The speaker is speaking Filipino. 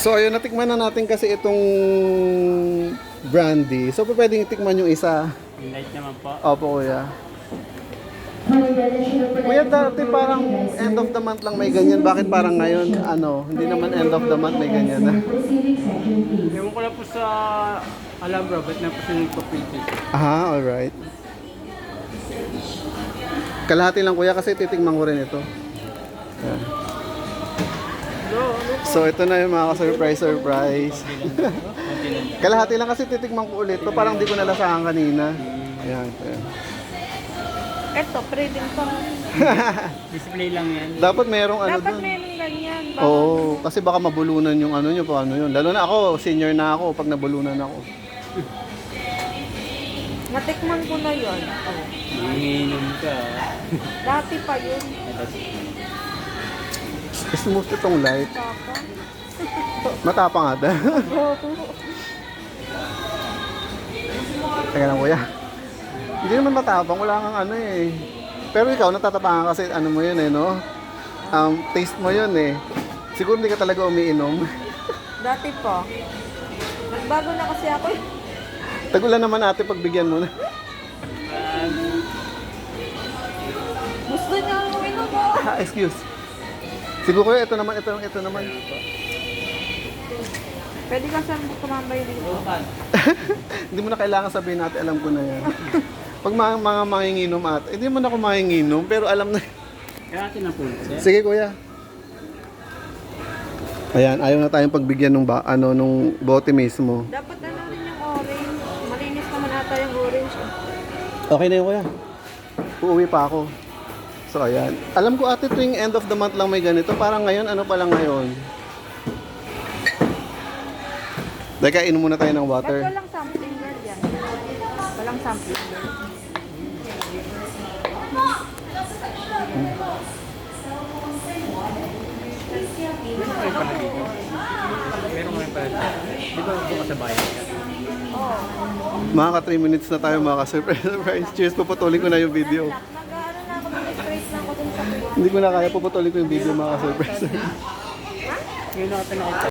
So ayun, natikman na natin kasi itong brandy. So pwedeng tikman yung isa. Light naman po. Opo, kuya. Kuya, dati parang end of the month lang may ganyan. Bakit parang ngayon, hindi naman end of the month may ganyan na? Ewan ko lang po sa Alhambra, ba't na po siya nagpa-pretty? Aha, alright. Kalahati lang kuya kasi titigman ko rin ito. Ayan. So ito na yung mga ka-surprise. Kalahati lang kasi titigman ko ulit. Ito parang di ko nalasahan kanina. Ayan, ayan. Eto, pwede pa. Display lang yan. Dapat merong Dapat dun. meron ganyan. Oo, kasi baka mabulunan yung nyo, paano yun. Lalo na ako, senior na ako pag nabulunan ako. Natikman ko na yun. Oh. Nanginom ka. Dati pa yun. Smooth itong light. Papa. Matapang ata. Teka lang kuya. Hindi naman matapang, wala kang Pero ikaw natatapangan kasi mo yun no? Taste mo yun Siguro hindi ka talaga umiinom. Dati pa. Nagbago na kasi ako eh. Tagulan naman ate pagbigyan mo na. Gusto niya ang uminom ko. Excuse. Siguro ito naman. Pwede ka saan kumambay dito. Hindi mo na kailangan sabihin natin, alam ko na yan. Pag mga manginginom hindi mo na ako manginginom, pero alam na. Kaya atin na po, sir. Sige kuya. Ayan, ayaw na tayong pagbigyan nung bote mismo. Dapat rin yung orange. Malinis naman ata yung orange. Okay na yun kuya. Uuwi pa ako. So ayan. Alam ko ate tuwing end of the month lang may ganito. Parang ngayon, pa lang ngayon? Teka, inom muna tayo ng Ba't water. walang sampling girl yan? Walang sampling girl. Meron kayo pala dito. Meron kayo pala dito. Di ba bukas sa bayan ka? Oo. Mga ka 3 minutes na tayo mga ka-surprise. Cheers, puputulin ko na yung video. Nag-ano na ako, nag-straight na ako dun sa Hindi ko na kaya puputulin ko yung video mga ka-surprise. Ngayon nakita na kita.